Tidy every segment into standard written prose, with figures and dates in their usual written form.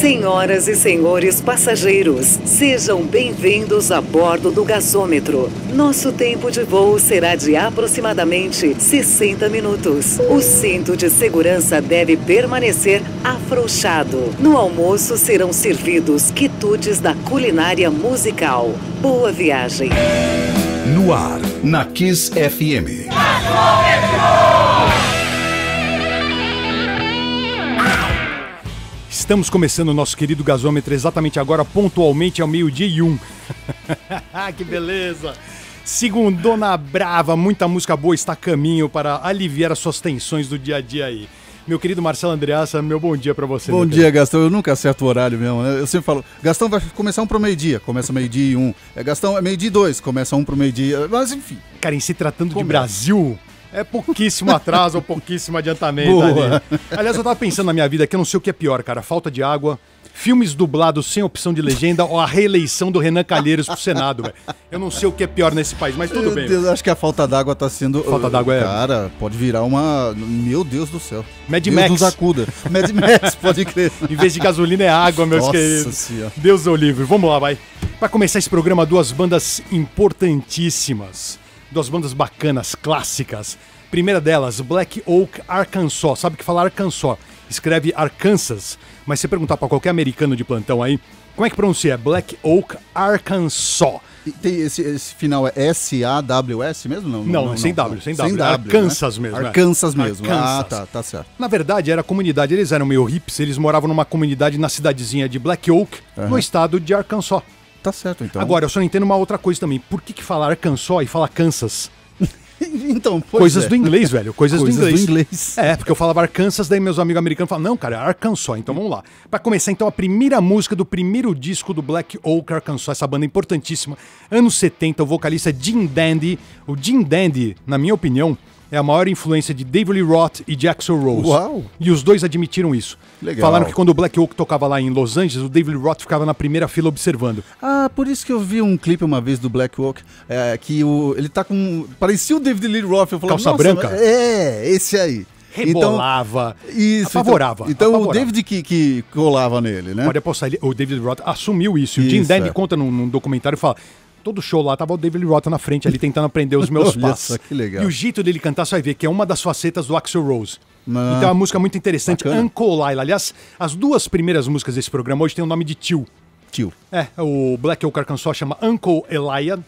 Senhoras e senhores passageiros, sejam bem-vindos a bordo do Gasômetro. Nosso tempo de voo será de aproximadamente 60 minutos. O cinto de segurança deve permanecer afrouxado. No almoço serão servidos quitutes da culinária musical. Boa viagem. No ar, na Kiss FM. Estamos começando o nosso querido Gasômetro exatamente agora, pontualmente ao 12:01. Que beleza! Segundona brava, muita música boa está a caminho para aliviar as suas tensões do dia a dia aí. Meu querido Marcelo Andreassa, meu bom dia pra você. Bom dia, Gastão. Eu nunca acerto o horário mesmo, né? Eu sempre falo, Gastão vai começar 1 pro meio-dia, começa meio-dia e 1. Gastão é meio-dia e 2, começa 1 pro meio-dia, mas enfim. Cara, em se tratando de Brasil, é pouquíssimo atraso ou pouquíssimo adiantamento. Boa. Ali. Aliás, eu tava pensando na minha vida que eu não sei o que é pior, cara. Falta de água, filmes dublados sem opção de legenda ou a reeleição do Renan Calheiros pro Senado, velho. Eu não sei o que é pior nesse país, mas tudo bem. Deus, acho que a falta d'água tá sendo... Falta d'água é... Cara, pode virar uma... Meu Deus do céu. Mad Deus Max. nos acuda. Mad Max, pode crer. Em vez de gasolina é água, meus Nossa queridos. Senhora. Deus o livre. Vamos lá, vai. Pra começar esse programa, duas bandas importantíssimas. Duas bandas bacanas, clássicas. Primeira delas, Black Oak Arkansas. Sabe que fala Arkansas? Escreve Arkansas. Mas se você perguntar pra qualquer americano de plantão aí, como é que pronuncia? Black Oak Arkansas. E tem esse final é S-A-W-S mesmo? Não, sem W. Sem W. W, Arkansas né? mesmo. Arkansas mesmo. Arkansas. Ah, tá certo. Na verdade, era a comunidade, eles eram meio hips, eles moravam numa comunidade na cidadezinha de Black Oak, no estado de Arkansas. Tá certo, então. Agora, eu só não entendo uma outra coisa também. Por que fala Arkansas e fala Kansas? Então, Coisas do inglês, velho. Coisas do inglês. É, porque eu falava Arkansas, daí meus amigos americanos falavam, não, cara, é Arkansas. Então vamos lá. Pra começar, então, a primeira música do primeiro disco do Black Oak Arkansas, essa banda importantíssima. Anos 70, o vocalista é Jim Dandy. O Jim Dandy, na minha opinião, é a maior influência de David Lee Roth e Jackson Rose. Uau! E os dois admitiram isso. Legal. Falaram que quando o Black Oak tocava lá em Los Angeles, o David Lee Roth ficava na primeira fila observando. Ah, por isso que eu vi um clipe uma vez do Black Oak, que ele tá com... Parecia o David Lee Roth. Eu falava, Calça branca? É, esse aí. Rebolava, Então, apavorava. Então apavorava. o David que colava nele, né? Pode apostar, o David Lee Roth assumiu isso. E o Jim Dandy conta num documentário e fala... Todo show lá, tava o David Lee Roth na frente ali tentando aprender os meus passos. Que legal. E o jeito dele cantar, você vai ver que é uma das facetas do Axl Rose. Ah, então é uma música muito interessante, bacana. Uncle Lila. Aliás, as duas primeiras músicas desse programa hoje tem o nome de tio. Tio. É, o Black Oak Arkansas chama Uncle Elijah,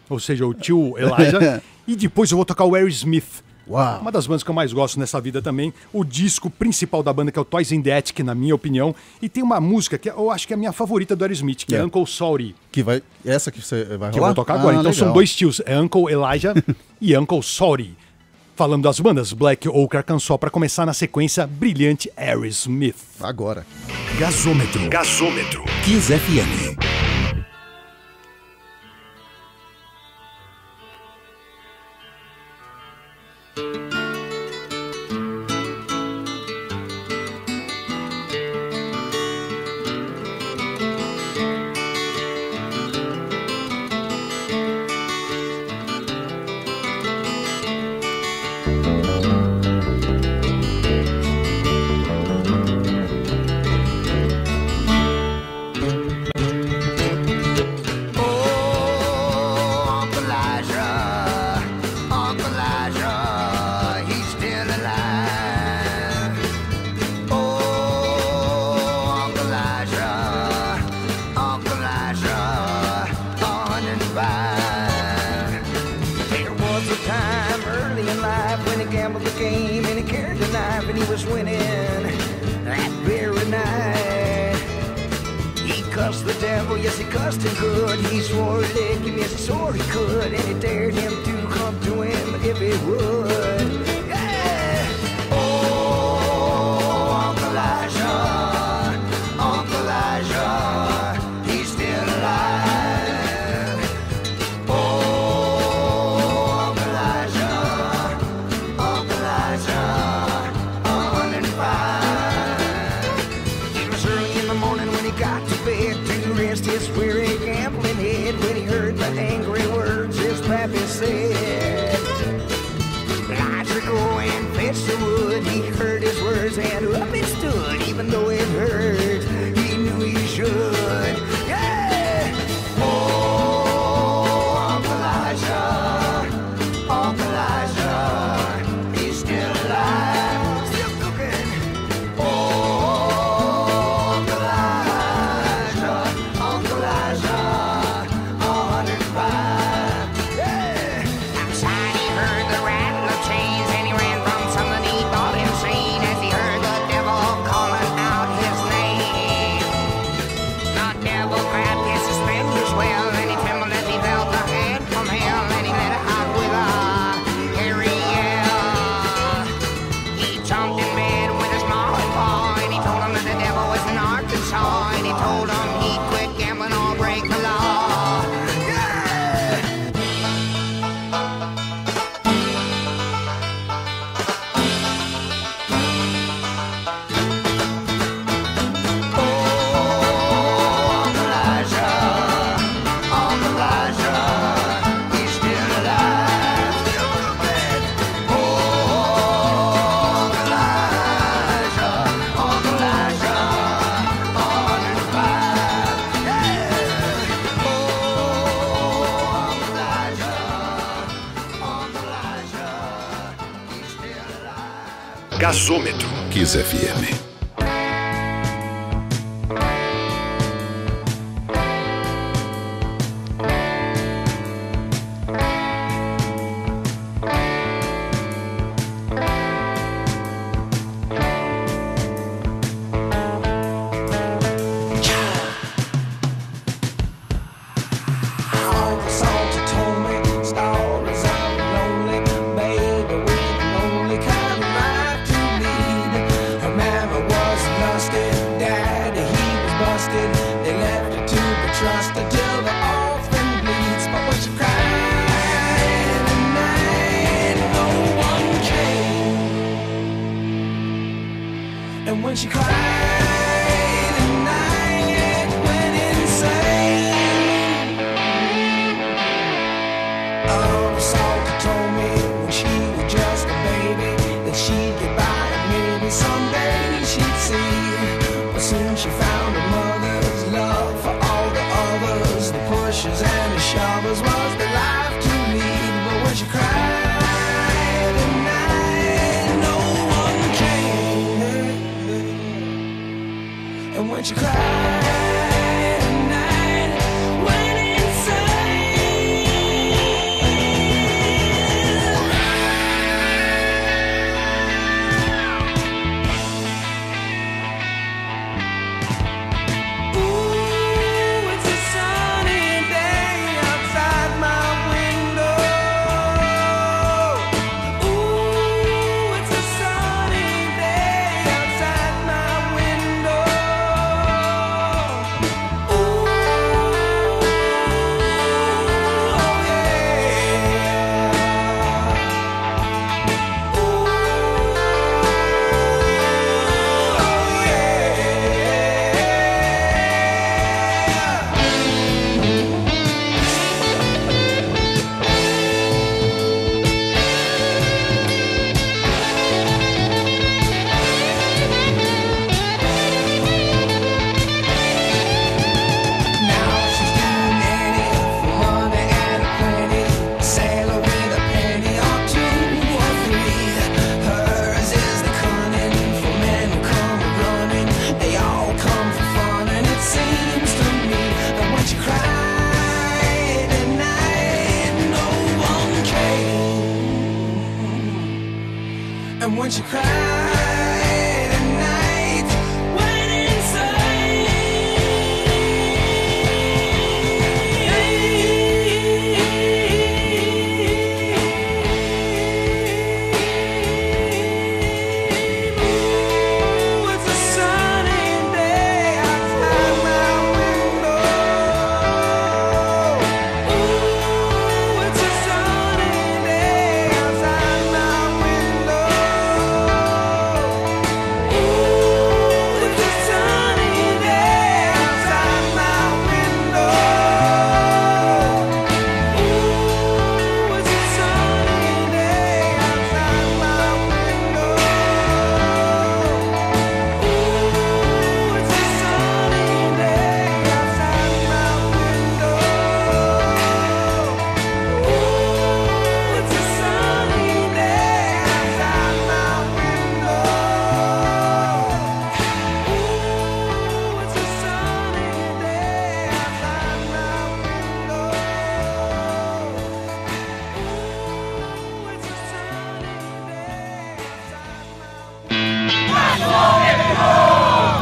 ou seja, o tio Elijah. E depois eu vou tocar o Aerosmith. Uau. Uma das bandas que eu mais gosto nessa vida também. O disco principal da banda, que é o Toys in the Attic, na minha opinião. E tem uma música que eu acho que é a minha favorita do Aerosmith, que é Uncle Sorry. Que vai... Essa que você vai rolar? Que eu vou tocar agora. Então legal. são dois tios, é Uncle Elijah e Uncle Sorry. Falando das bandas, Black Oak Arkansas, para começar na sequência, brilhante Aerosmith. Agora. Gasômetro. Kiss FM. Yes, he cussed him good. He swore he'd lick him. Yes, he swore he could. And he dared him to come to him if he would. Yeah! Oh, Uncle Elijah, he's still alive. Oh, Uncle Elijah, 105. It was early in the morning when he got to bed to rest his weary gambling head when he heard the angry words his pappy said. Elijah, go Gasômetro. Kiss FM.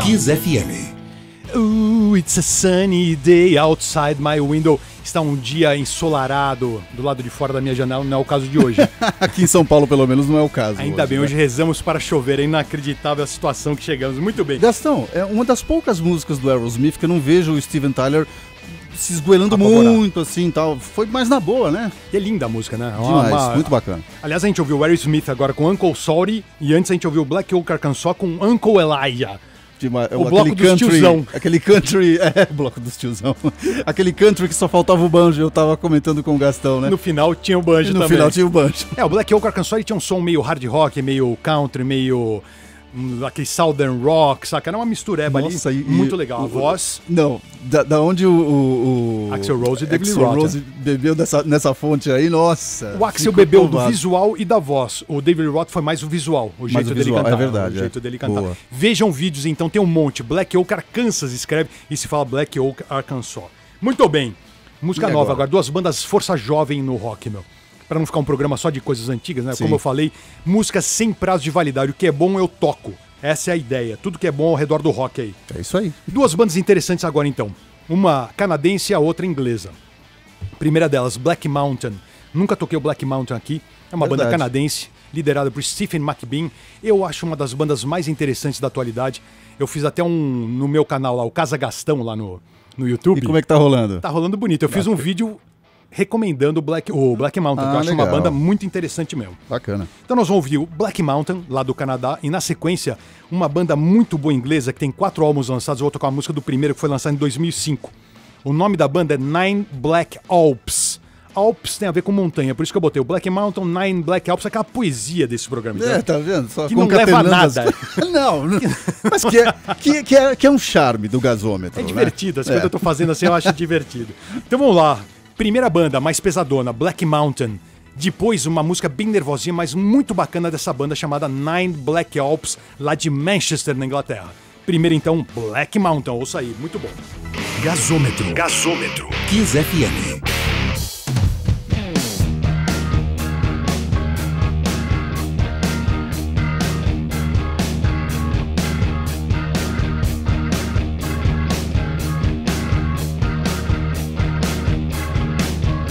Kiss FM. It's a sunny day outside my window. Está um dia ensolarado do lado de fora da minha janela, não é o caso de hoje. Aqui em São Paulo, pelo menos, não é o caso. Ainda hoje, bem, né? hoje rezamos para chover. É inacreditável a situação que chegamos. Muito bem. Gastão, é uma das poucas músicas do Aerosmith que eu não vejo o Steven Tyler se esgoelando Apavorar. muito, assim, tal. Foi mais na boa, né? E é linda a música, né? Demais, muito bacana. Aliás, a gente ouviu o Aerosmith agora com Uncle Sorry e antes a gente ouviu o Black Oak Arkansas com Uncle Elijah. O bloco dos tiozão. Aquele country, o bloco dos tiozão. Aquele country que só faltava o banjo, eu tava comentando com o Gastão, né? No final tinha o banjo também. No final tinha o banjo. O Black Oak Arkansas ele tinha um som meio hard rock, meio country, meio aquele Southern Rock, saca? Era uma mistureba Nossa, ali, muito legal. A voz... Não, da onde o Axl Rose e David Lee Axl Roth. Rose bebeu nessa fonte aí, nossa. O Axl ficou bebeu do provado. visual e da voz. O David Lee Roth foi mais o visual, o jeito dele visual, cantar. é verdade, O jeito dele cantar. Boa. Vejam vídeos, então, tem um monte. Black Oak Arkansas escreve e se fala Black Oak Arkansas. Muito bem. Música E nova agora? agora. Duas bandas força jovem no rock, meu. Pra não ficar um programa só de coisas antigas, né? Sim. Como eu falei, música sem prazo de validade. O que é bom eu toco. Essa é a ideia. Tudo que é bom ao redor do rock aí. É isso aí. Duas bandas interessantes agora, então. Uma canadense e a outra inglesa. Primeira delas, Black Mountain. Nunca toquei o Black Mountain aqui. É uma banda Verdade. canadense, liderada por Stephen McBean. Eu acho uma das bandas mais interessantes da atualidade. Eu fiz até no meu canal lá, o Casa Gastão, lá no YouTube. E como é que tá rolando? Tá rolando bonito. Eu fiz um vídeo recomendando o Black Mountain, que eu acho legal. uma banda muito interessante mesmo. Bacana. Então nós vamos ouvir o Black Mountain, lá do Canadá, e na sequência, uma banda muito boa inglesa, que tem 4 álbuns lançados. Eu vou tocar uma música do primeiro, que foi lançado em 2005. O nome da banda é Nine Black Alps. Alps tem a ver com montanha, por isso que eu botei o Black Mountain, Nine Black Alps, aquela poesia desse programa. É, entendeu? tá vendo? Só Que não leva a concatenando nada. Não, mas que é um charme do gasômetro. É divertido, as coisas que eu tô fazendo assim eu acho divertido. Então vamos lá. Primeira banda, mais pesadona, Black Mountain. Depois, uma música bem nervosinha, mas muito bacana dessa banda chamada Nine Black Alps, lá de Manchester, na Inglaterra. Primeiro, então, Black Mountain. Ouça aí, muito bom. Gasômetro. Kiss FM.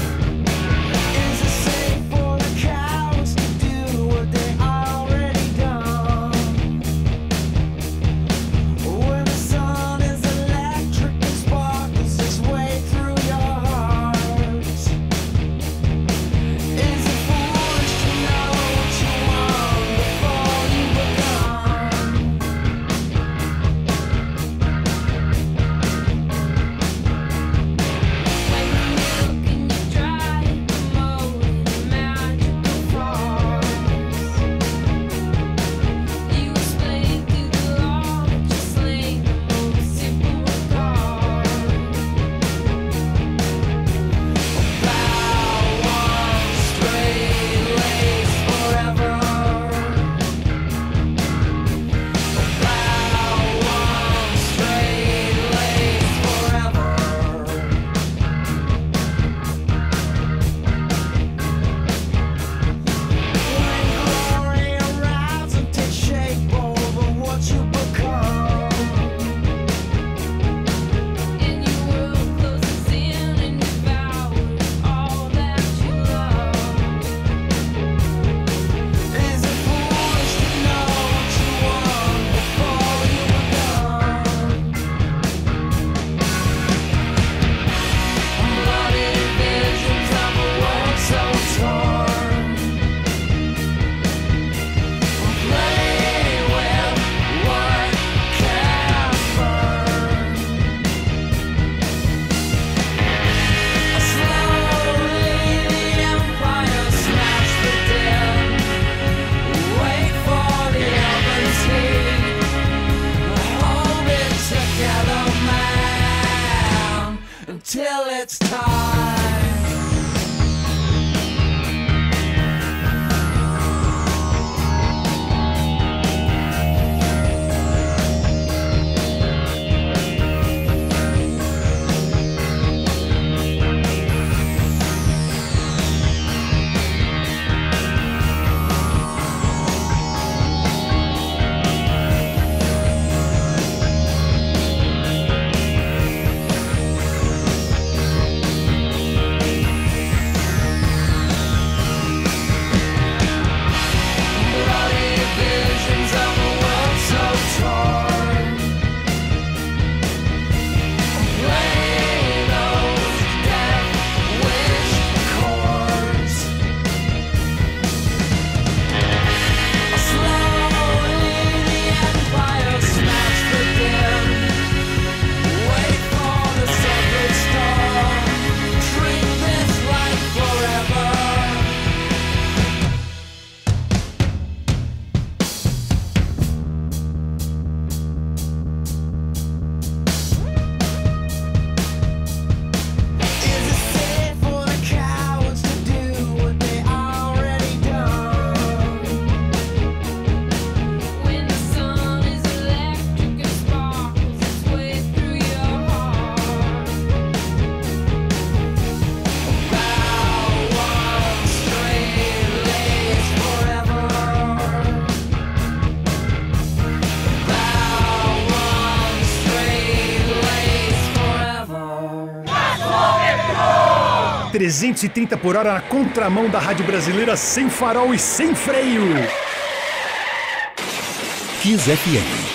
Is it safe for the cows to do what they already done? When the sun is electric and sparkles its way through your heart. 330 por hora na contramão da rádio brasileira, sem farol e sem freio. Kiss FM.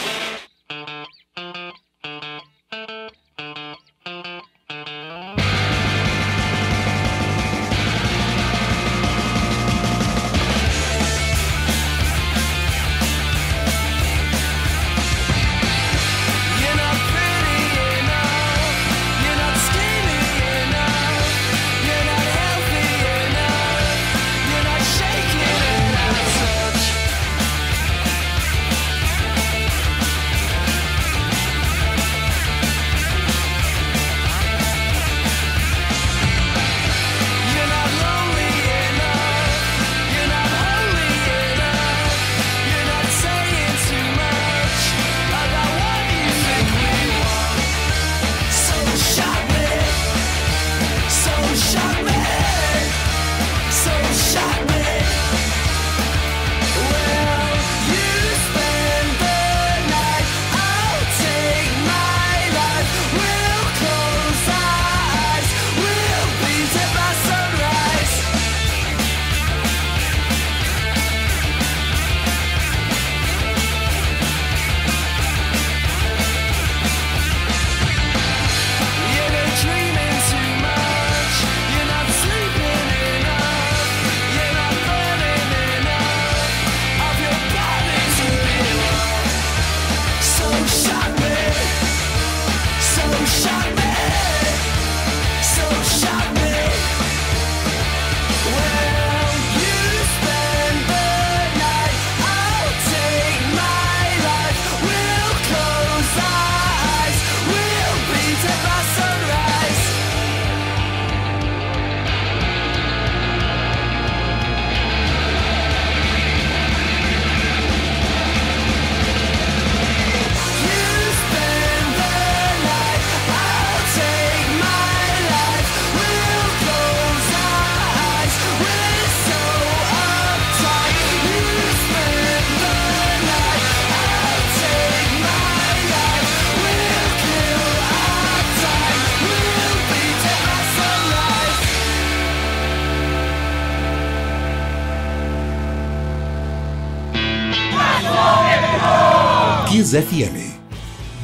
Kiss FM.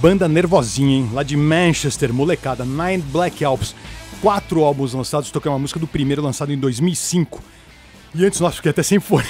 Banda nervosinha, hein? Lá de Manchester, molecada, Nine Black Albums. 4 álbuns lançados, toquei uma música do primeiro lançado em 2005. E antes, nossa, fiquei até sem fone.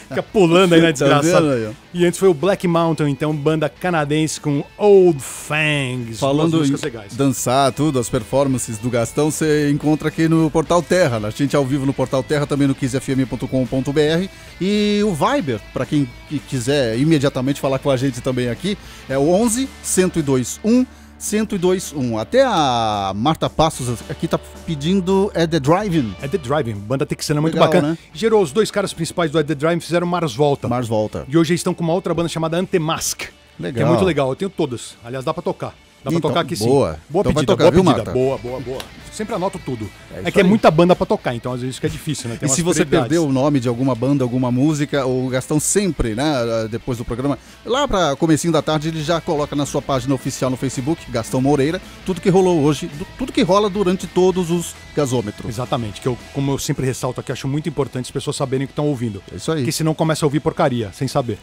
Fica pulando aí na desgraçada. Tá vendo, e antes foi o Black Mountain, então, banda canadense com Old Fangs. Falando em dançar, tudo, as performances do Gastão, você encontra aqui no Portal Terra. A gente ao vivo no Portal Terra, também no kissfm.com.br. E o Viber, para quem quiser imediatamente falar com a gente também aqui, é o 11 1021 1021. Até a Marta Passos aqui tá pedindo The Driving. The Driving, banda texana muito Legal, bacana. né? Gerou os 2 caras principais do The Driving, fizeram Mars Volta. Mars Volta. E hoje eles estão com uma outra banda chamada Antemask. Legal. Que é muito legal, eu tenho todas. Aliás, dá pra tocar. Dá pra Então, tocar aqui sim. boa. Boa Então vai pedida, tocar, boa viu, pedida. Marta? Boa. Sempre anoto tudo. É É isso que é aí. muita banda pra tocar, então às vezes fica difícil, né? Tem E umas se você prioridades. perdeu o nome de alguma banda, alguma música, o Gastão sempre, né, depois do programa, lá pra comecinho da tarde, ele já coloca na sua página oficial no Facebook, Gastão Moreira, tudo que rolou hoje, tudo que rola durante todos os gasômetros. Exatamente, que eu, como eu sempre ressalto aqui, acho muito importante as pessoas saberem o que estão ouvindo. É isso aí. Porque senão começa a ouvir porcaria, sem saber.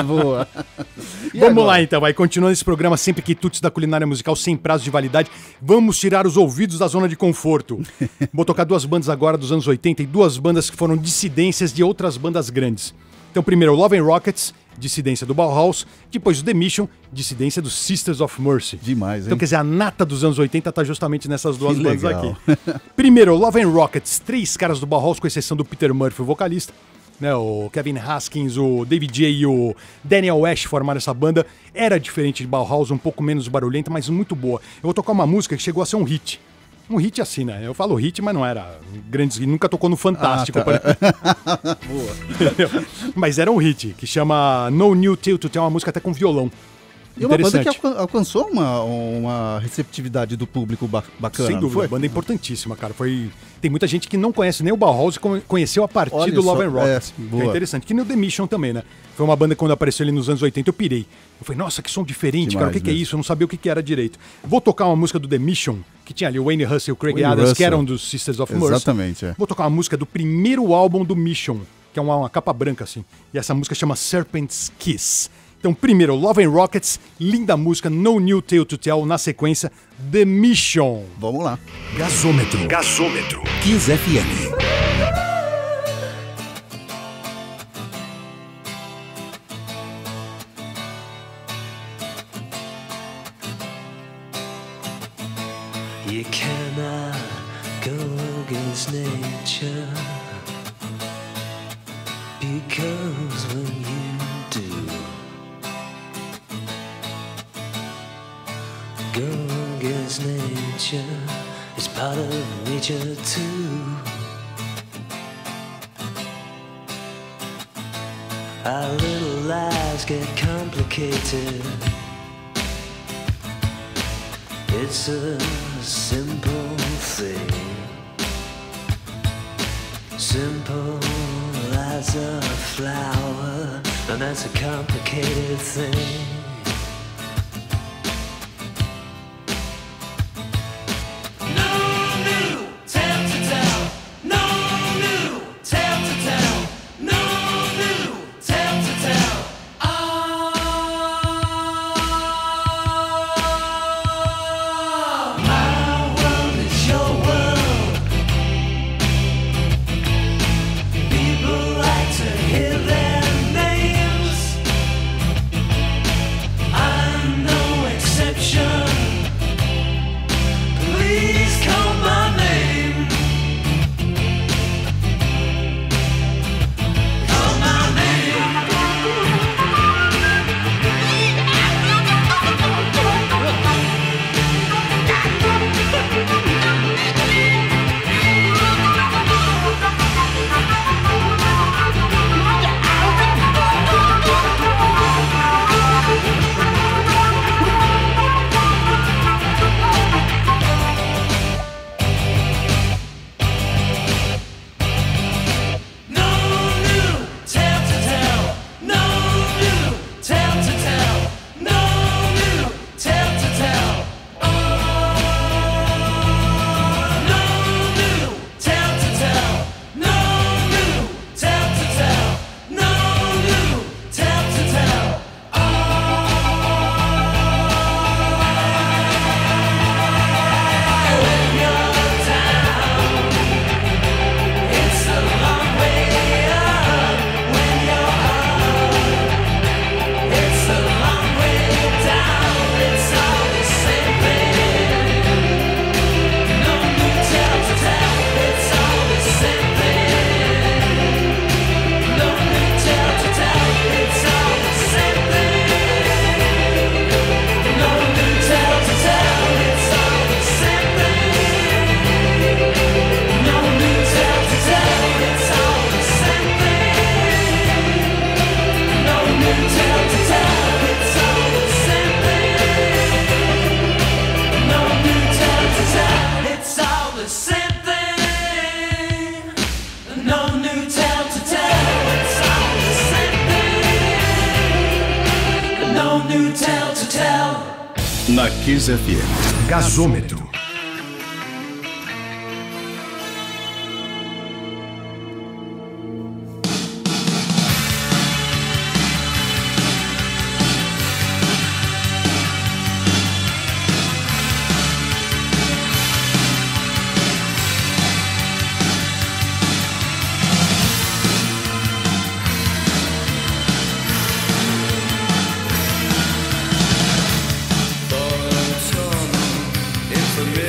Boa. E Vamos agora? lá então, vai. Continuando esse programa, sempre quitutes da culinária musical sem prazo de validade, vamos tirar os ouvidos da zona de conforto. Vou tocar 2 bandas agora dos anos 80 e 2 bandas que foram dissidências de outras bandas grandes. Então, primeiro, Love and Rockets, dissidência do Bauhaus. Depois, o The Mission, dissidência dos Sisters of Mercy. Demais, hein? Então, quer dizer, a nata dos anos 80 tá justamente nessas 2 Que bandas legal. aqui. Primeiro, Love and Rockets, 3 caras do Bauhaus, com exceção do Peter Murphy, o vocalista. Né, o Kevin Haskins, o David J e o Daniel Ash formaram essa banda. Era diferente de Bauhaus, um pouco menos barulhenta, mas muito boa. Eu vou tocar uma música que chegou a ser um hit. Um hit assim, né? Eu falo hit, mas não era grandes, nunca tocou no Fantástico. Boa. Mas era um hit, que chama No New Tale to Tell, uma música até com violão. E uma banda que Interessante. alcançou uma receptividade do público bacana, Sem não dúvida, foi? a banda é importantíssima, cara. Tem muita gente que não conhece nem o Bauhaus e conheceu a partir Olha do só, Love and Rockets. é, Que boa. é interessante. Que nem o The Mission também, né? Foi uma banda que quando apareceu ali nos anos 80, eu pirei. Eu falei, nossa, que som diferente, Demais cara. O que é mesmo. isso? Eu não sabia o que era direito. Vou tocar uma música do The Mission, que tinha ali o Wayne Russell e o Craig Wayne Adams, que Russell. eram dos Sisters of Mercy. Exatamente, é. Vou tocar uma música do primeiro álbum do Mission, que é uma capa branca, assim. E essa música chama Serpent's Kiss. Então, primeiro, Love and Rockets, linda música, No New Tale to Tell. Na sequência, The Mission. Vamos lá. Gasômetro. Kiss FM. You cannot go against nature, because when you do go against nature, it's part of nature too. Our little lives get complicated. It's a simple thing, simple as a flower, and that's a complicated thing. Na Kiss FM. Gasômetro. Information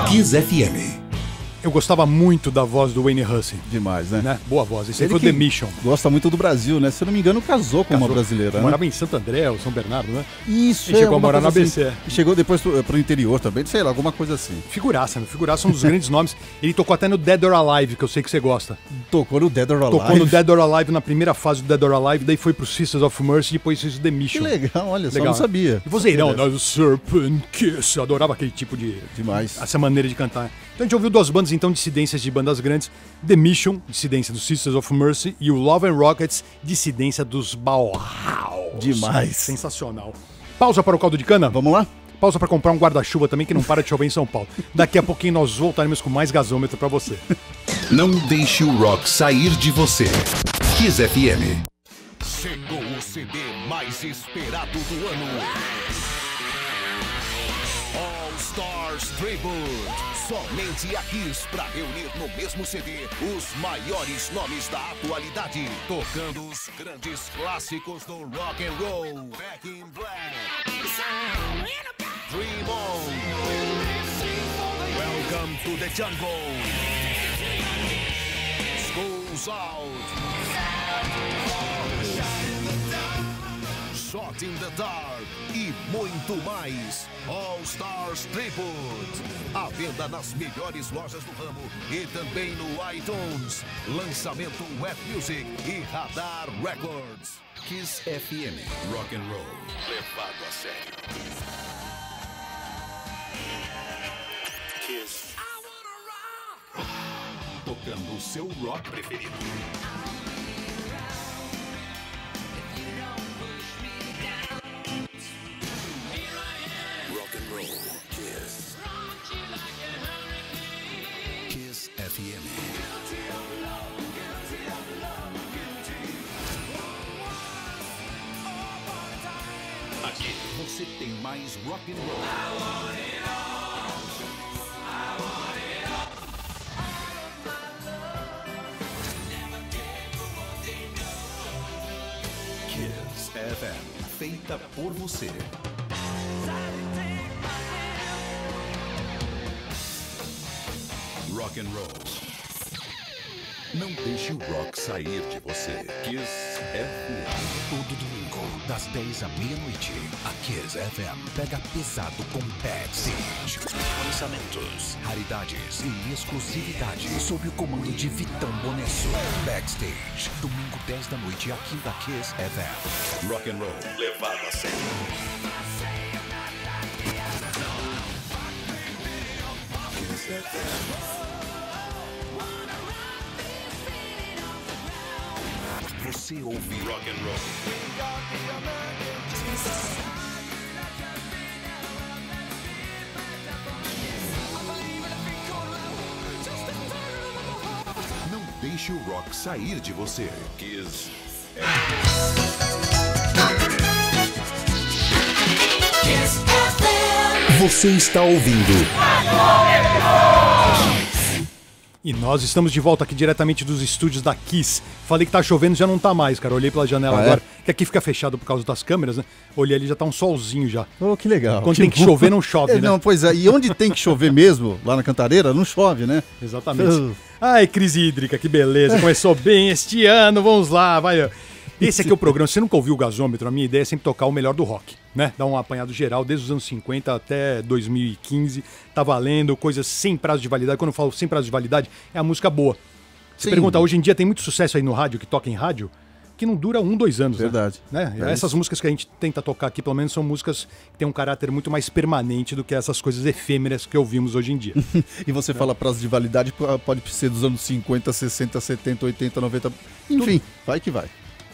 Kiss FM. Eu gostava muito da voz do Wayne Hussey, Demais, né? né? Boa voz. Esse aí Ele foi o que The Mission. Gosta muito do Brasil, né? Se eu não me engano, casou com uma brasileira, né? Morava em Santo André ou São Bernardo, né? Isso, E chegou a alguma morar coisa na assim. ABC. E chegou depois pro interior também, sei lá, alguma coisa assim. Figuraça, meu. Figuraça é um dos grandes nomes. Ele tocou até no Dead or Alive, que eu sei que você gosta. Tocou no Dead or Alive. Tocou no Dead or Alive na primeira fase do Dead or Alive, daí foi pro Sisters of Mercy e depois fez o The Que Mission. legal, olha só, Legal. não sabia. E vozeirão, né? O Serpent Kiss. Eu adorava aquele tipo de... Demais. Essa maneira de cantar. Então a gente ouviu duas bandas, então, dissidências de bandas grandes. The Mission, dissidência dos Sisters of Mercy. E o Love and Rockets, dissidência dos Bauhaus. Demais. Sensacional. Pausa para o caldo de cana? Vamos lá? Pausa para comprar um guarda-chuva também, que não para de chover em São Paulo. Daqui a pouquinho nós voltaremos com mais gasômetro para você. Não deixe o rock sair de você. Kiss FM. Chegou o CD mais esperado do ano. All Stars Tribute. Somente a Kiss pra reunir no mesmo CD os maiores nomes da atualidade, tocando os grandes clássicos do rock and roll. Back in Black, Dream On, Welcome to the Jungle, Schools Out, Shot in the Dark e muito mais. All Stars Tribute. À venda nas melhores lojas do ramo e também no iTunes. Lançamento Web Music e Radar Records. Kiss FM. Rock and roll. Levado a sério. Kiss. Tocando o seu rock preferido. Rock and roll. Kiss. Kiss FM. Aqui você tem mais rock and roll. Kiss FM, feita por você. Rock and roll. Não deixe o rock sair de você. Kiss FM. Todo domingo, das 10 à meia-noite, a Kiss FM pega pesado com Backstage. Lançamentos, raridades e exclusividade sob o comando de Vitão Bonesso. Backstage, domingo 10 da noite, aqui da Kiss FM. Rock and roll, levado a sério. Kiss FM. Você ouve rock and roll. Não deixe o rock sair de você. Kiss. Você está ouvindo. E nós estamos de volta aqui diretamente dos estúdios da Kiss. Falei que tá chovendo, já não tá mais, cara. Olhei pela janela agora, que aqui fica fechado por causa das câmeras, né? Olhei ali, já tá um solzinho já. Oh, que legal. Quando tem que chover, não chove, né? Não, pois é. E onde tem que chover mesmo, lá na Cantareira, não chove, né? Exatamente. Ai, crise hídrica, que beleza. Começou bem este ano, vamos lá, vai. Esse aqui é o programa. Se você nunca ouviu o Gasômetro, a minha ideia é sempre tocar o melhor do rock, né? Dar um apanhado geral, desde os anos 50 até 2015. Tá valendo, coisas sem prazo de validade. Quando eu falo sem prazo de validade, é a música boa. Você Sim. pergunta, hoje em dia tem muito sucesso aí no rádio, que toca em rádio, que não dura 1, 2 anos, Verdade. né? É Essas isso. músicas que a gente tenta tocar aqui, pelo menos, são músicas que têm um caráter muito mais permanente do que essas coisas efêmeras que ouvimos hoje em dia. E você fala prazo de validade, pode ser dos anos 50, 60, 70, 80, 90. Enfim, vai que vai.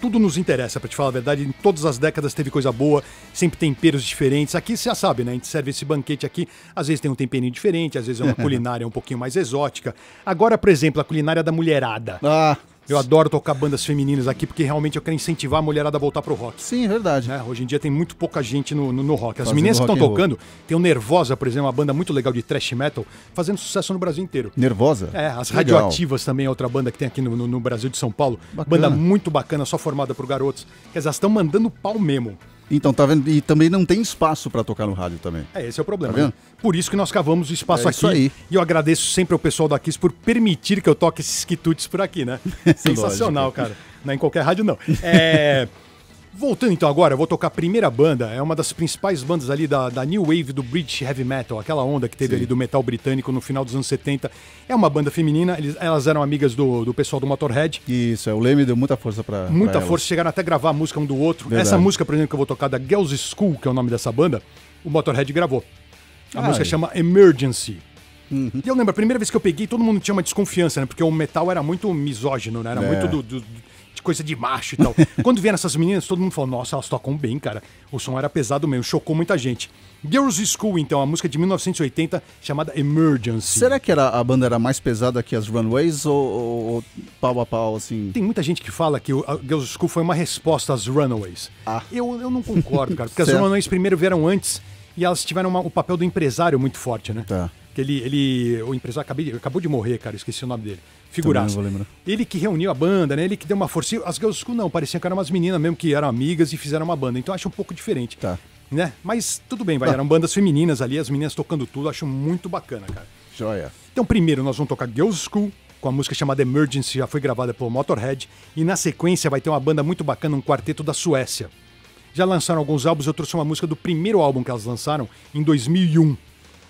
Tudo nos interessa, pra te falar a verdade. Em todas as décadas teve coisa boa, sempre temperos diferentes. Aqui você já sabe, né? A gente serve esse banquete aqui, às vezes tem um temperinho diferente, às vezes é uma culinária um pouquinho mais exótica. Agora, por exemplo, a culinária da mulherada. Ah, Eu adoro tocar bandas femininas aqui, porque realmente eu quero incentivar a mulherada a voltar pro rock. sim, é verdade. Né? Hoje em dia tem muito pouca gente no rock. As Fazendo meninas que estão rock and roll. tocando, tem o Nervosa, por exemplo, uma banda muito legal de thrash metal, fazendo sucesso no Brasil inteiro. Nervosa? É, as Legal. Radioativas também é outra banda que tem aqui no Brasil de São Paulo. Bacana. Banda muito bacana, só formada por garotos. Quer dizer, elas estão mandando pau mesmo. Então, tá vendo? E também não tem espaço pra tocar no rádio também. Esse é o problema. Tá vendo? Né? Por isso que nós cavamos o espaço É aqui. isso aí. E eu agradeço sempre ao pessoal da Kiss por permitir que eu toque esses quitutes por aqui, né? Sensacional, Lógico. cara. Não é em qualquer rádio, não. Voltando então agora, eu vou tocar a primeira banda, é uma das principais bandas ali da New Wave do British Heavy Metal, aquela onda que teve ali do metal britânico no final dos anos 70. É uma banda feminina, elas eram amigas do pessoal do Motorhead. Isso, o Leme deu muita força pra Muita elas. força, chegaram até a gravar a música um do outro. Verdade. Essa música, por exemplo, que eu vou tocar da Girls' School, que é o nome dessa banda, o Motorhead gravou. A música chama Emergency. E eu lembro, a primeira vez que eu peguei, todo mundo tinha uma desconfiança, né? Porque o metal era muito misógino, né? Era muito de coisa de macho e tal. Quando vieram essas meninas, todo mundo falou, nossa, elas tocam bem, cara. O som era pesado mesmo, chocou muita gente. Girls' School, então, a música de 1980, chamada Emergency. Será que a banda era mais pesada que as Runaways ou pau a pau, assim? Tem muita gente que fala que a Girls' School foi uma resposta às Runaways. Eu não concordo, cara, porque as Certo. Runaways primeiro vieram antes e elas tiveram o papel do empresário muito forte, né? Tá. Que o empresário acabou de morrer, cara, esqueci o nome dele. Figuraça. Também não vou lembrar. Ele que reuniu a banda, né? Ele que deu uma força. As Girls' School não, pareciam que eram umas meninas mesmo que eram amigas e fizeram uma banda. Então eu acho um pouco diferente. Tá. Né? Mas tudo bem, eram bandas femininas ali, as meninas tocando tudo, acho muito bacana, cara. Joia. Então primeiro nós vamos tocar Girls' School, com a música chamada Emergency, já foi gravada pelo Motorhead. E na sequência vai ter uma banda muito bacana, um quarteto da Suécia. Já lançaram alguns álbuns, eu trouxe uma música do primeiro álbum que elas lançaram, em 2001.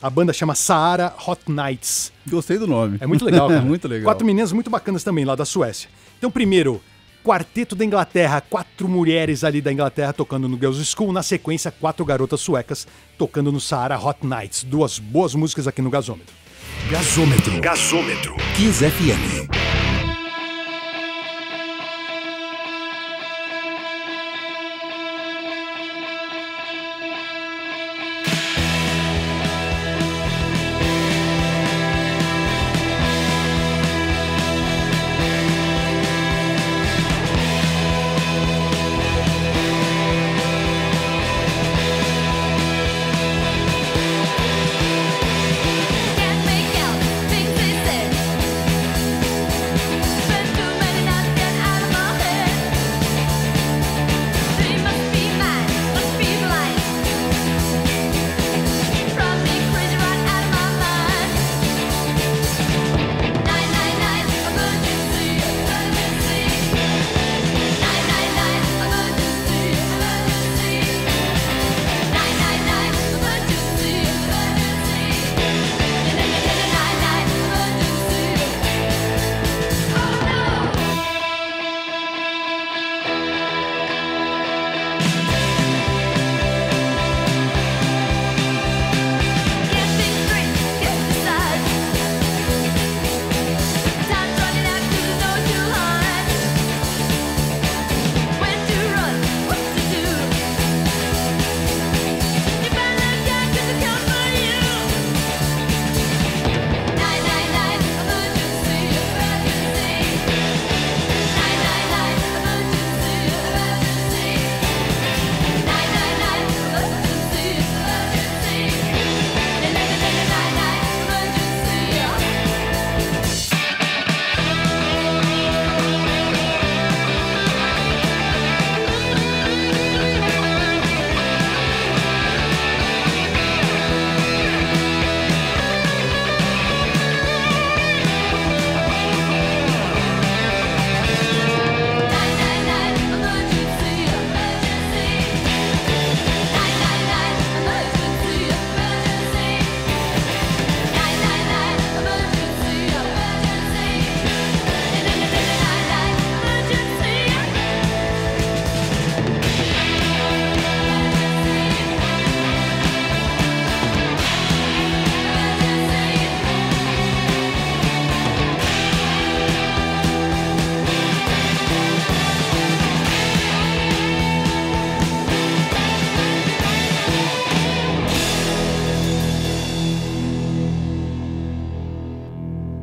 A banda chama Sahara Hot Nights. Gostei do nome. É muito legal, cara. Muito legal. 4 meninas muito bacanas também, lá da Suécia. Então, primeiro, quarteto da Inglaterra, 4 mulheres ali da Inglaterra tocando no Girls' School. Na sequência, 4 garotas suecas tocando no Sahara Hot Nights. 2 boas músicas aqui no Gasômetro. Gasômetro. Kiss FM. Can't make out things they said.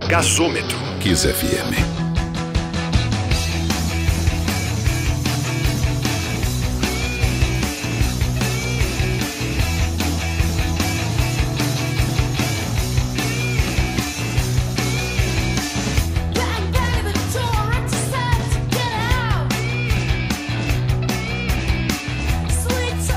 Gasômetro. Kiss FM. Sweet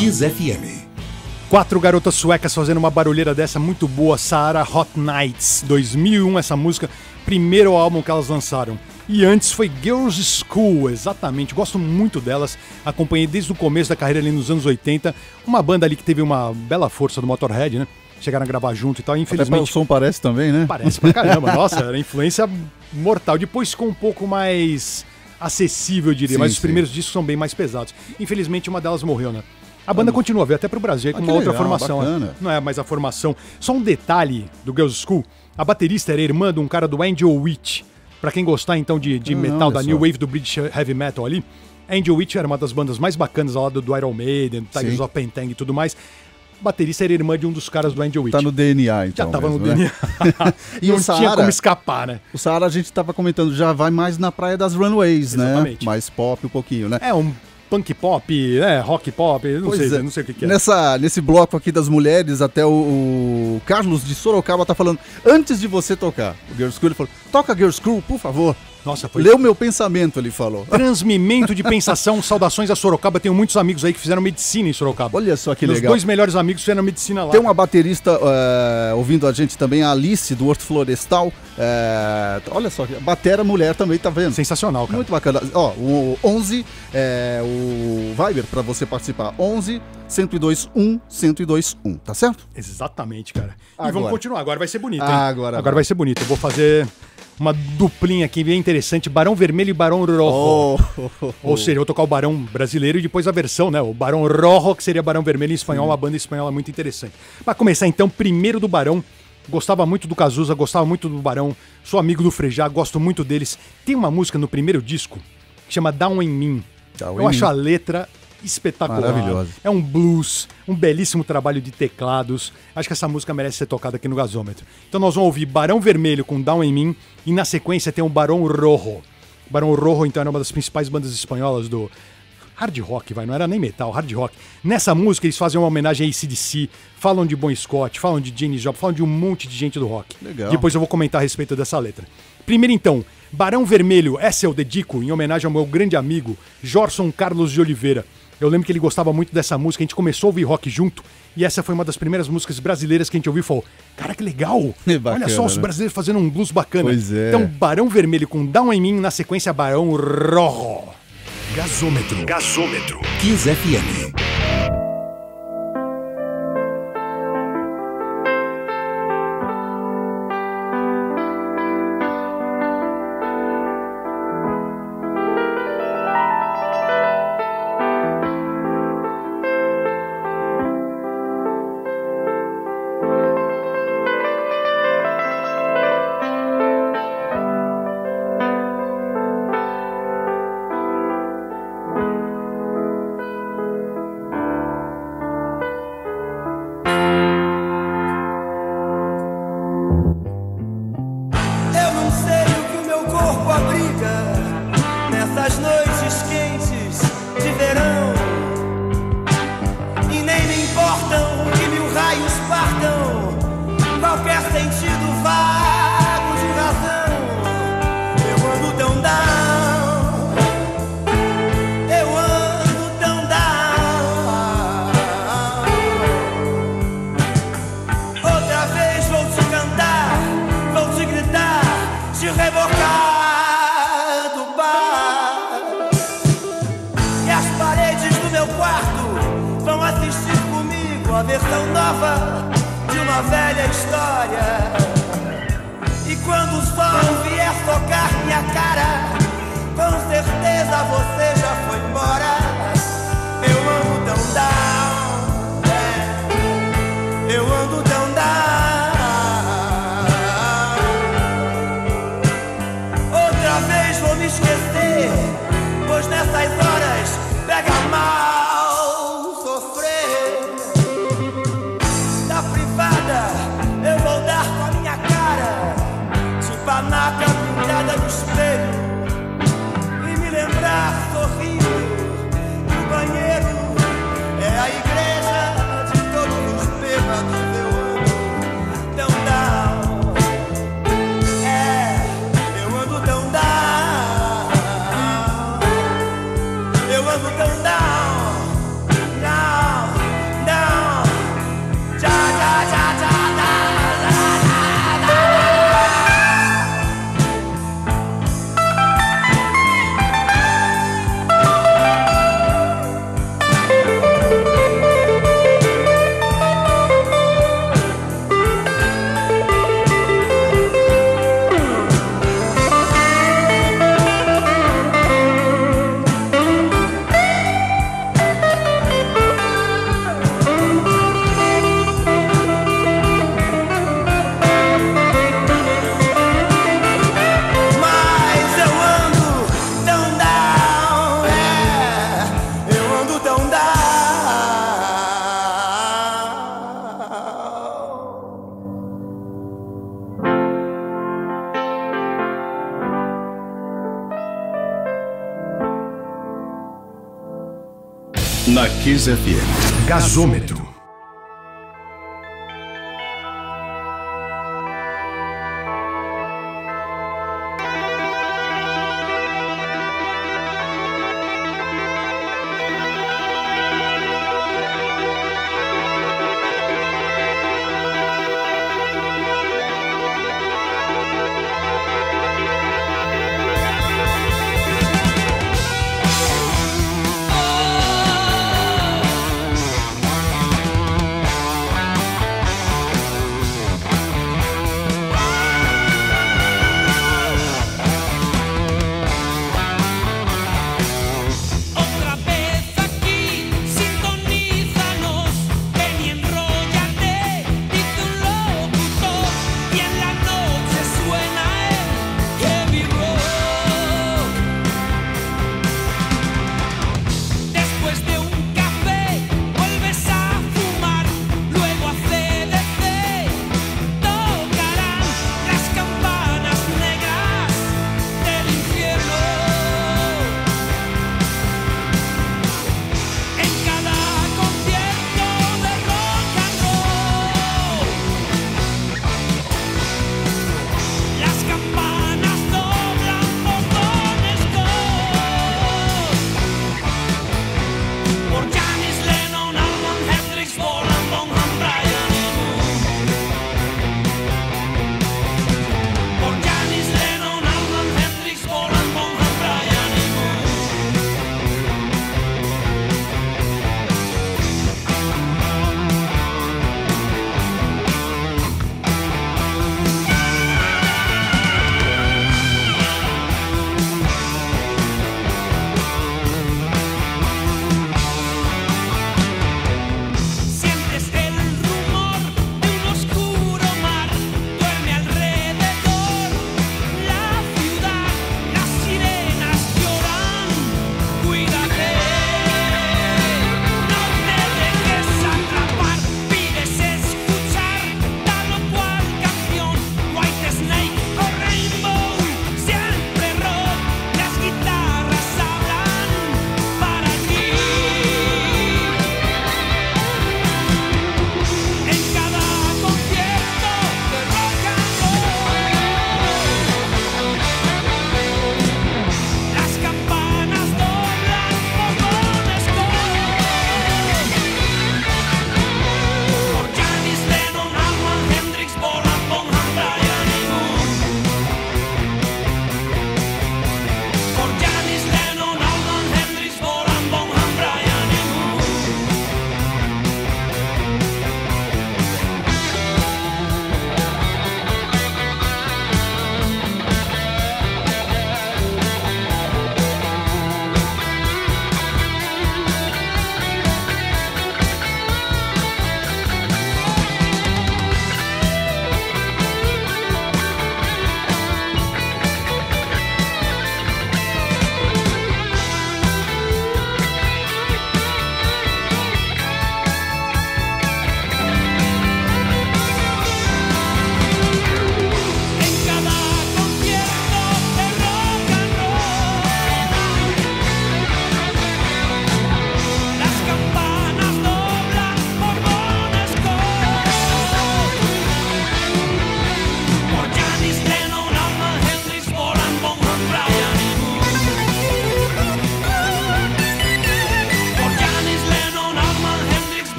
Kiss FM. 4 garotas suecas fazendo uma barulheira dessa muito boa, Sahara Hot Nights, 2001, essa música, primeiro álbum que elas lançaram. E antes foi Girls' School, exatamente, gosto muito delas, acompanhei desde o começo da carreira ali nos anos 80, uma banda ali que teve uma bela força do Motorhead, né? Chegaram a gravar junto e tal, infelizmente... Até o som parece também, né? Parece pra caramba, nossa, era influência mortal. Depois ficou um pouco mais acessível, eu diria, Sim, mas os sim. primeiros discos são bem mais pesados. Infelizmente uma delas morreu, né? A banda continua, veio até pro Brasil aí com Ah, uma que outra legal, formação. bacana. Né? Não é mais a formação. Só um detalhe do Girls' School, a baterista era irmã de um cara do Angel Witch. Pra quem gostar então de metal, olha da só. New Wave do British Heavy Metal ali, Angel Witch era uma das bandas mais bacanas ao lado do Iron Maiden, Tigers Sim. of Pentang e tudo mais. A baterista era irmã de um dos caras do Angel Witch. Tá no DNA, então. Já tava mesmo, no né? DNA. E Não o tinha Sahara? como escapar, né? O Sahara, a gente tava comentando, já vai mais na praia das Runways, Exatamente. né? Mais pop um pouquinho, né? É um punk pop, rock pop, não sei o que é. Nesse bloco aqui das mulheres, até o Carlos de Sorocaba tá falando, antes de você tocar o Girls' School, ele falou, toca Girls' School, por favor. Nossa, foi Lê o meu pensamento, ele falou. transmimento de pensação, saudações a Sorocaba. Tenho muitos amigos aí que fizeram medicina em Sorocaba. Olha só que Meus legal. 2 melhores amigos fizeram medicina lá. Tem uma baterista ouvindo a gente também, a Alice, do Horto Florestal. Olha só, batera mulher também, tá vendo? Sensacional, cara. Muito bacana. Ó, o 11, o Viber pra você participar. 11 102 1 102 1, tá certo? Exatamente, cara. E Agora. vamos continuar. Agora vai ser bonito, hein? Agora vai. vai ser bonito. Eu vou fazer uma duplinha aqui bem interessante. Barão Vermelho e Barão Rojo. Ou seja, eu vou tocar o Barão brasileiro e depois a versão, né? O Barão Rojo, que seria Barão Vermelho em espanhol, uma banda espanhola muito interessante. Pra começar então, primeiro do Barão. Gostava muito do Cazuza, gostava muito do Barão. Sou amigo do Frejá, gosto muito deles. Tem uma música no primeiro disco que chama Down in Mim. Eu acho a letra espetacular. Maravilhosa. É um blues, um belíssimo trabalho de teclados. Acho que essa música merece ser tocada aqui no Gasômetro. Então nós vamos ouvir Barão Vermelho com Down in Mim e na sequência tem o Barão Rojo. Barão Rojo, então, era uma das principais bandas espanholas do hard rock, não era nem metal, hard rock. Nessa música eles fazem uma homenagem a AC/DC, falam de Bon Scott, falam de Janis Joplin, falam de um monte de gente do rock. Legal. Depois eu vou comentar a respeito dessa letra. Primeiro então, Barão Vermelho, essa eu dedico em homenagem ao meu grande amigo Jorson Carlos de Oliveira. Eu lembro que ele gostava muito dessa música, a gente começou a ouvir rock junto, e essa foi uma das primeiras músicas brasileiras que a gente ouviu e falou, cara, que legal! Que bacana, olha só os né? brasileiros fazendo um blues bacana. Pois é. Então, Barão Vermelho com Down in Mim, na sequência Barão Rojo. Gasômetro. Gasômetro. Kiss FM. Eu não sei o que o meu corpo abriga nessas noites quentes de verão. E nem me importam que 1000 raios partam qualquer sentido vago de razão. Eu ando tão down, eu ando tão down. Outra vez vou te cantar, vou te gritar, te revocar do bar. E as paredes do meu quarto vão assistir comigo a versão nova de uma velha história. E quando o sol vier tocar minha cara, com certeza você já foi embora. Eu ando tão down, eu ando tão down. Outra vez vou me esquecer, pois nessas horas pega mal sofrer. Da privada eu vou dar com a minha cara, tipo a nata pintada no espelho. E Na Kiss FM. Gasômetro.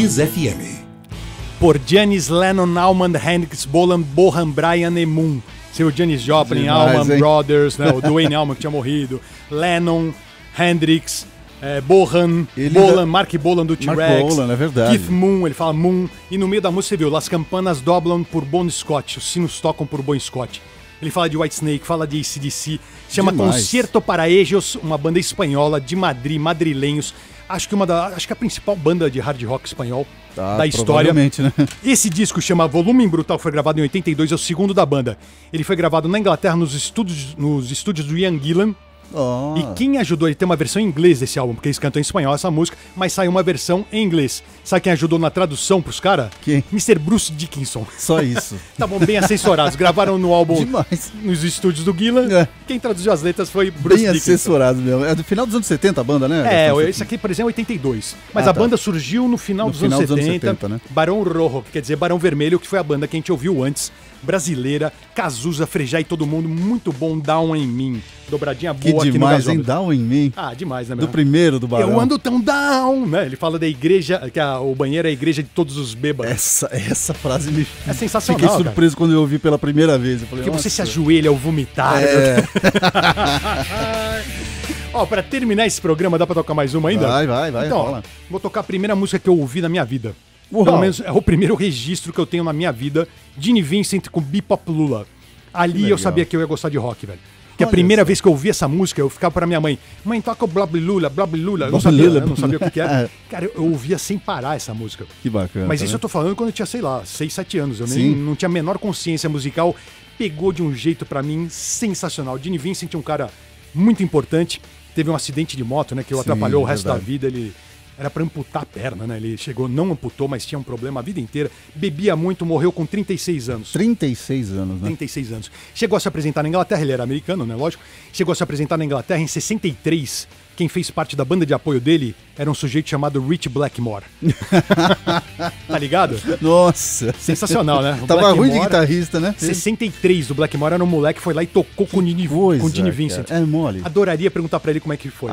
Kiss FM. Por Janis, Lennon, Allman, Hendrix, Bolan, Bohan, Brian e Moon. Seu Janis Joplin, Demais, Allman hein? Brothers, né, o Duane Allman que tinha morrido, Lennon, Hendrix, Bohan, Bolan, Mark Bolan do Mark T-Rex, Bolan, é verdade. Keith Moon, ele fala Moon, e no meio da música você viu, Las Campanas doblam por Bon Scott, os sinos tocam por Bon Scott. Ele fala de Whitesnake, fala de AC/DC, chama Demais. Concerto para Ellos, uma banda espanhola de Madrid, madrilenhos, Acho que a principal banda de hard rock espanhol da história. Provavelmente, né? Esse disco chama Volume Brutal, foi gravado em 82, é o segundo da banda. Ele foi gravado na Inglaterra, nos estúdios do Ian Gillan. Oh. E quem ajudou ele tem uma versão em inglês desse álbum, porque eles cantam em espanhol essa música, mas saiu uma versão em inglês. Sabe quem ajudou na tradução pros caras? Quem? Mr. Bruce Dickinson. Só isso. Estavam bem assessorados, gravaram no álbum Demais. nos estúdios do Gillan. É. Quem traduziu as letras foi Bruce Bem Dickinson. assessorado mesmo. É do final dos anos 70 a banda, né? Esse aqui, por exemplo, é 82. Mas Ah, a tá. banda surgiu no final dos anos 70, né? Barão Rojo, que quer dizer Barão Vermelho, que foi a banda que a gente ouviu antes. Brasileira, Cazuza, Frejá e todo mundo. Muito bom, Down em Mim. Dobradinha Que boa aqui no demais, hein? Gasômetro. Down em mim. Ah, demais, né, Do meu? primeiro do Barão. Eu ando tão down, né? Ele fala da igreja, que o banheiro é a igreja de todos os bêbados. Essa frase me... É sensacional, Fiquei cara. surpreso quando eu ouvi pela primeira vez. Eu falei, Porque você nossa. se ajoelha ao vomitar. É. Né? Ó, pra terminar esse programa, dá pra tocar mais uma ainda? Vai, Então, ó, rola. vou tocar a primeira música que eu ouvi na minha vida. Uau. Pelo menos é o primeiro registro que eu tenho na minha vida. Gene Vincent com Bebop Lula. Ali legal. eu sabia que eu ia gostar de rock, velho. Que a Olha primeira só. vez que eu ouvi essa música, eu ficava pra minha mãe, toca o Blablula, Blablula. Eu não Blá, sabia, blá, eu não sabia o que que era. É. Cara, eu ouvia sem parar essa música. Que bacana. Mas tá isso eu vendo? tô falando quando eu tinha, sei lá, 6, 7 anos. Eu Sim. não tinha a menor consciência musical. Pegou de um jeito pra mim sensacional. Gene Vincent é um cara muito importante. Teve um acidente de moto, né? Que o Sim, atrapalhou o resto da verdade. vida. Ele era pra amputar a perna, né? Ele chegou, não amputou, mas tinha um problema a vida inteira. Bebia muito, morreu com 36 anos. 36 anos, né? 36 anos. Chegou a se apresentar na Inglaterra, ele era americano, né? Lógico. Chegou a se apresentar na Inglaterra em 63. Quem fez parte da banda de apoio dele era um sujeito chamado Rich Blackmore. Tá ligado? Nossa. Sensacional, né? O Tava ruim de Blackmore, guitarrista, né? 63, o Blackmore era um moleque que foi lá e tocou com o Gene Coisa, Vincent. cara. É mole. Adoraria perguntar pra ele como é que foi.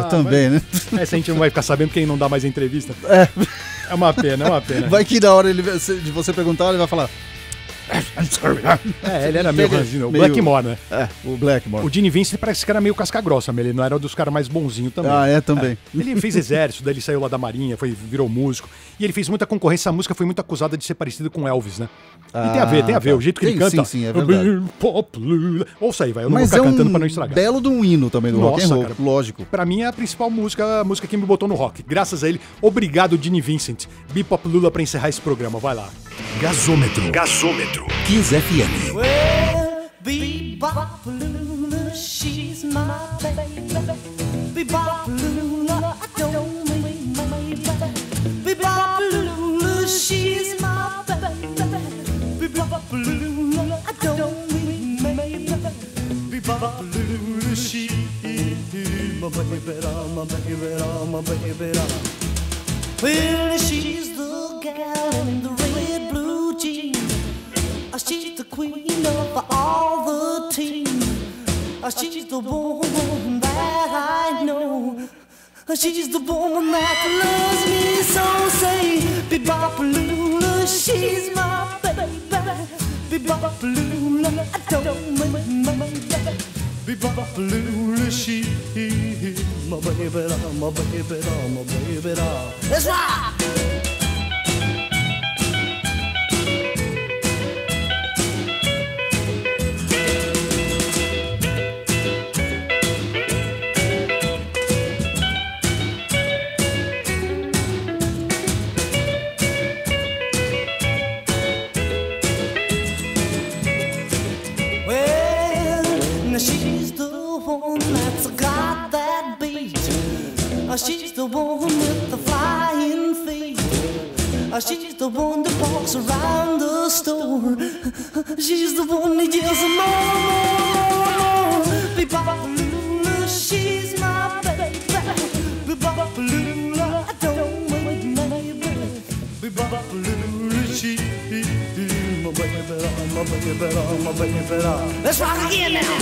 Também, né? Essa a gente não vai ficar sabendo porque ele não dá mais entrevista. É uma pena, é uma pena. Vai que da hora de você perguntar, ele vai falar. É, ele era meio ranzinho, o Meio- Blackmore, né? O Blackmore. O Gene Vincent parece que era meio casca-grossa, mas ele não era dos caras mais bonzinhos também. Também. Ele fez exército, daí ele saiu lá da marinha, virou músico. E ele fez muita concorrência, a música foi muito acusada de ser parecida com Elvis, né? E tem a ver, tá. o jeito que ele Tem, canta. sim, é verdade. Ouça aí, vai, eu não Mas vou é ficar um cantando pra não estragar. belo de um hino também do rock and Nossa, roll, cara. lógico. Pra mim é a principal música, a música que me botou no rock. Graças a ele, obrigado Gene Vincent. Bebop Lula pra encerrar esse programa, vai lá. Gasômetro. Kiss FM. Well, Bebop Lula, she's my baby. Bebop Lula, I don't mean my baby. Bebop Lula, she's my baby. Bebop Lula, I don't mean my baby. Bebop Lula, she's my baby, my baby, my baby. Well, she's the gal in the red blue jeans. She's the queen of all the team. She's the woman that I know. She's the woman that loves me so. Say, Bebop Lula, she's my baby. Bebop Lula, I don't mean my baby. Bebop Lula, she's my baby, my baby, my baby. Let's rock! Well, she's the one that's got that beat. She's the one with the flying feet. She's the one that walks around the store. She's the one that yells more. Bebop Lula, she's my baby. Bebop Lula, I don't mean my baby. Bebop Lula, she's my baby, my baby, my baby. Let's rock again now.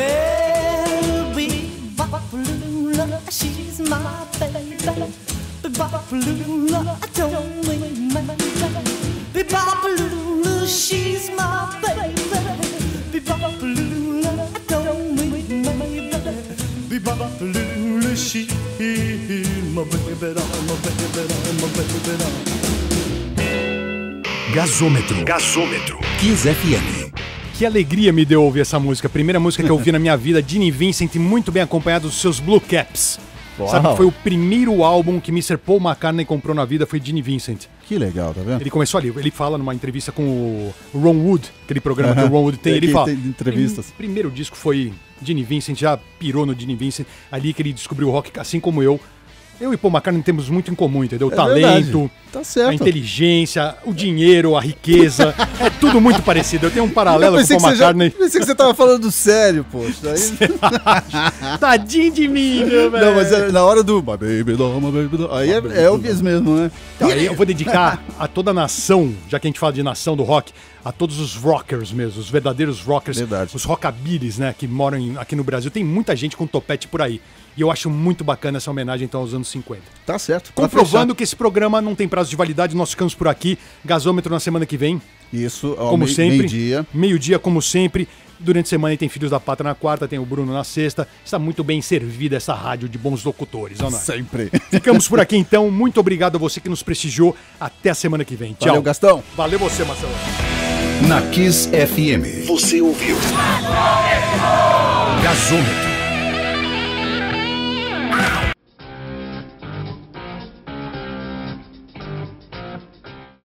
Well, Bebop Lula, she's my baby. Bebop Lula, I don't mean my baby. Bebop Lula, she's my baby. Bebop Lula, Gasômetro. Kiss FM. Que alegria me deu ouvir essa música. A primeira música que eu ouvi na minha vida, Gene Vincent, muito bem acompanhado dos seus Blue Caps. Uau. Sabe, foi o primeiro álbum que Mr. Paul McCartney comprou na vida, foi Gene Vincent. Que legal, tá vendo? Ele começou ali, ele fala numa entrevista com o Ron Wood, aquele programa que o Ron Wood tem, ele fala... Tem entrevistas. O primeiro disco foi Gene Vincent, já pirou no Gene Vincent, ali que ele descobriu o rock, assim como eu. Eu e Paul McCartney temos muito em comum, entendeu? O talento, verdade. Tá certo. a inteligência, o dinheiro, a riqueza, é tudo muito parecido. Eu tenho um paralelo com o Paul McCartney. Pensei que você tava falando sério, poxa. Aí... Tadinho de mim, meu velho. Não, mas é na hora do My Baby Doll, My Baby Doll. Aí é Elvis mesmo, né? Então, aí eu vou dedicar a toda a nação, já que a gente fala de nação do rock, a todos os rockers mesmo, os verdadeiros rockers, Verdade. os rockabilis, né, que moram aqui no Brasil. Tem muita gente com topete por aí. E eu acho muito bacana essa homenagem, então, aos anos 50. Tá certo. Pra Comprovando que esse programa não tem prazo de validade, nós ficamos por aqui. Gasômetro na semana que vem, fechar. Isso, ao como sempre. meio-dia. Meio-dia, como sempre. Durante a semana tem Filhos da Pátria na quarta, tem o Bruno na sexta. Está muito bem servida essa rádio de bons locutores, não é? Sempre. Ficamos por aqui, então. Muito obrigado a você que nos prestigiou. Até a semana que vem. Tchau. Valeu, Gastão. Valeu você, Marcelo. Na Kiss FM. Você ouviu Gasômetro.